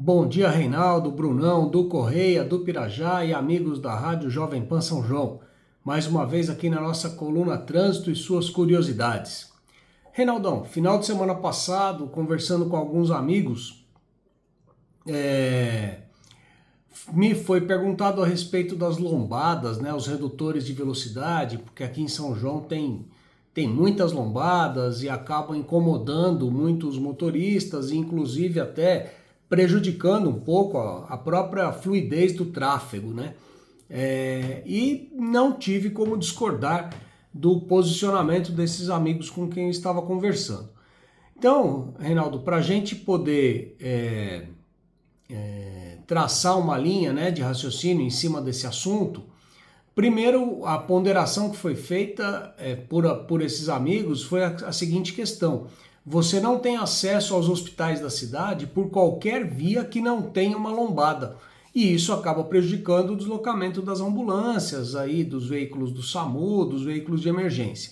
Bom dia, Reinaldo, Brunão, do Correia, do Pirajá e amigos da Rádio Jovem Pan São João. Mais uma vez aqui na nossa coluna Trânsito e suas curiosidades. Reinaldão, final de semana passado, conversando com alguns amigos, me foi perguntado a respeito das lombadas, né, os redutores de velocidade, porque aqui em São João tem muitas lombadas e acabam incomodando muitos motoristas, inclusive até prejudicando um pouco a própria fluidez do tráfego, né? E não tive como discordar do posicionamento desses amigos com quem eu estava conversando. Então, Reinaldo, para a gente poder traçar uma linha, né, de raciocínio em cima desse assunto, primeiro, a ponderação que foi feita por esses amigos foi a seguinte questão: você não tem acesso aos hospitais da cidade por qualquer via que não tenha uma lombada. E isso acaba prejudicando o deslocamento das ambulâncias, aí, dos veículos do SAMU, dos veículos de emergência.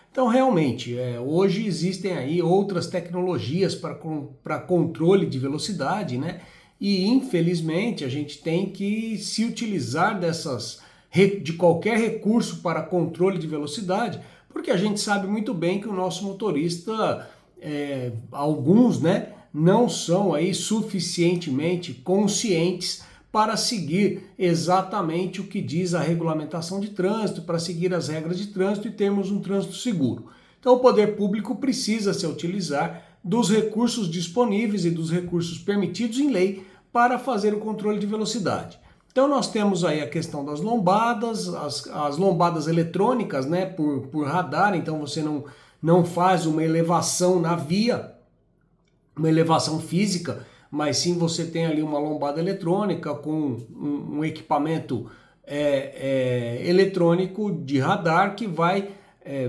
Então, realmente, hoje existem aí outras tecnologias para controle de velocidade, né? E, infelizmente, a gente tem que se utilizar de qualquer recurso para controle de velocidade, porque a gente sabe muito bem que o nosso motorista, alguns, né, não são aí suficientemente conscientes para seguir exatamente o que diz a regulamentação de trânsito, para seguir as regras de trânsito e termos um trânsito seguro. Então o poder público precisa se utilizar dos recursos disponíveis e dos recursos permitidos em lei para fazer o controle de velocidade. Então nós temos aí a questão das lombadas, as lombadas eletrônicas, né, por radar, então você não faz uma elevação na via, uma elevação física, mas sim você tem ali uma lombada eletrônica com um equipamento eletrônico de radar que vai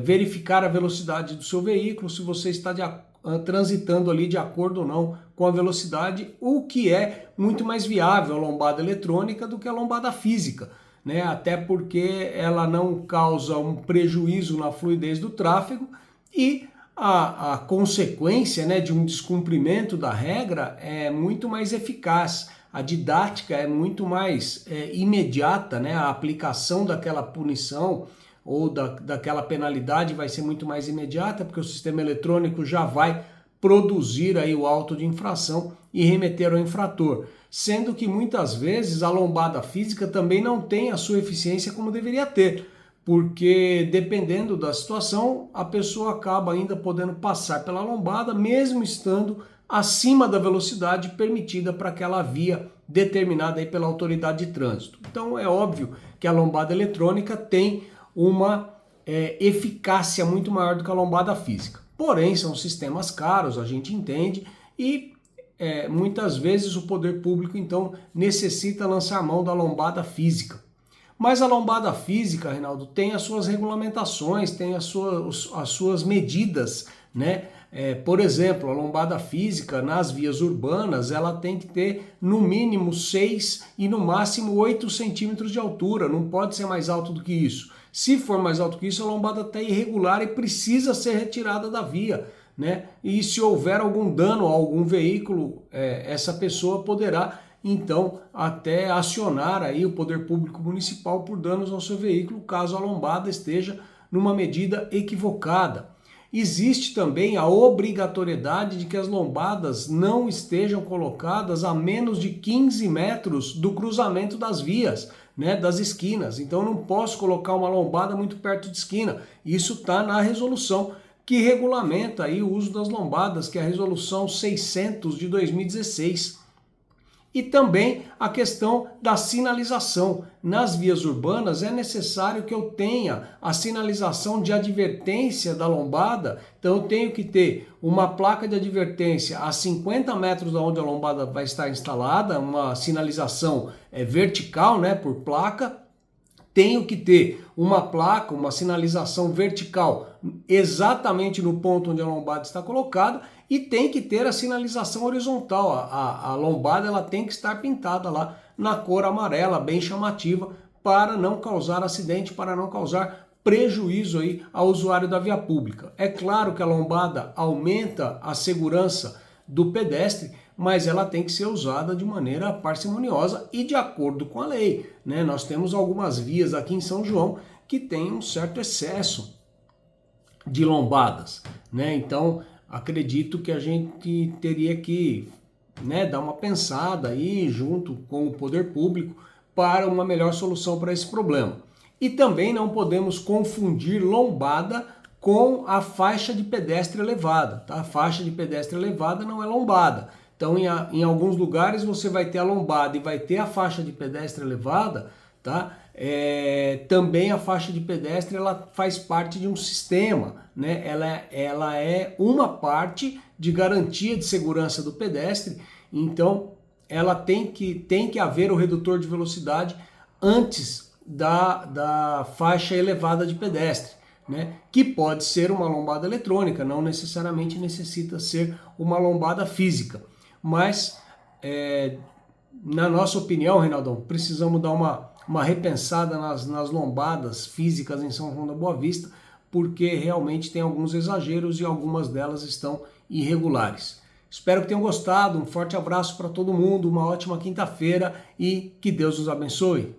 verificar a velocidade do seu veículo, se você está transitando ali de acordo ou não com a velocidade, o que é muito mais viável a lombada eletrônica do que a lombada física, né? Até porque ela não causa um prejuízo na fluidez do tráfego e a consequência, né, de um descumprimento da regra é muito mais eficaz. A didática é muito mais imediata, né? A aplicação daquela punição ou daquela penalidade vai ser muito mais imediata, porque o sistema eletrônico já vai produzir aí o auto de infração e remeter ao infrator. Sendo que muitas vezes a lombada física também não tem a sua eficiência como deveria ter, porque dependendo da situação, a pessoa acaba ainda podendo passar pela lombada, mesmo estando acima da velocidade permitida para aquela via determinada aí pela autoridade de trânsito. Então é óbvio que a lombada eletrônica tem uma eficácia muito maior do que a lombada física. Porém, são sistemas caros, a gente entende, e muitas vezes o poder público, então, necessita lançar mão da lombada física. Mas a lombada física, Reinaldo, tem as suas regulamentações, tem as suas medidas, né? Por exemplo, a lombada física nas vias urbanas, ela tem que ter no mínimo 6 e no máximo 8 centímetros de altura, não pode ser mais alto do que isso. Se for mais alto que isso, a lombada está irregular e precisa ser retirada da via, né? E se houver algum dano a algum veículo, essa pessoa poderá então até acionar aí o poder público municipal por danos ao seu veículo, caso a lombada esteja numa medida equivocada. Existe também a obrigatoriedade de que as lombadas não estejam colocadas a menos de 15 metros do cruzamento das vias, né, das esquinas. Então eu não posso colocar uma lombada muito perto de esquina. Isso está na resolução que regulamenta aí o uso das lombadas, que é a resolução 600 de 2016. E também a questão da sinalização. Nas vias urbanas é necessário que eu tenha a sinalização de advertência da lombada, então eu tenho que ter uma placa de advertência a 50 metros da onde a lombada vai estar instalada, uma sinalização vertical, né, por placa. Tenho que ter uma placa, uma sinalização vertical exatamente no ponto onde a lombada está colocada, e tem que ter a sinalização horizontal. A lombada ela tem que estar pintada lá na cor amarela, bem chamativa, para não causar acidente, para não causar prejuízo aí ao usuário da via pública. É claro que a lombada aumenta a segurança do pedestre, mas ela tem que ser usada de maneira parcimoniosa e de acordo com a lei, né? Nós temos algumas vias aqui em São João que tem um certo excesso de lombadas, né? Então, acredito que a gente teria que, né, dar uma pensada aí junto com o poder público para uma melhor solução para esse problema. E também não podemos confundir lombada com a faixa de pedestre elevada, tá? A faixa de pedestre elevada não é lombada. Então, em alguns lugares você vai ter a lombada e vai ter a faixa de pedestre elevada, tá? Também a faixa de pedestre ela faz parte de um sistema, né? Ela é uma parte de garantia de segurança do pedestre, então ela tem que haver o redutor de velocidade antes da faixa elevada de pedestre, né? Que pode ser uma lombada eletrônica, não necessariamente necessita ser uma lombada física, mas na nossa opinião, Reinaldão, precisamos dar uma repensada nas lombadas físicas em São João da Boa Vista, porque realmente tem alguns exageros e algumas delas estão irregulares. Espero que tenham gostado, um forte abraço para todo mundo, uma ótima quinta-feira e que Deus nos abençoe.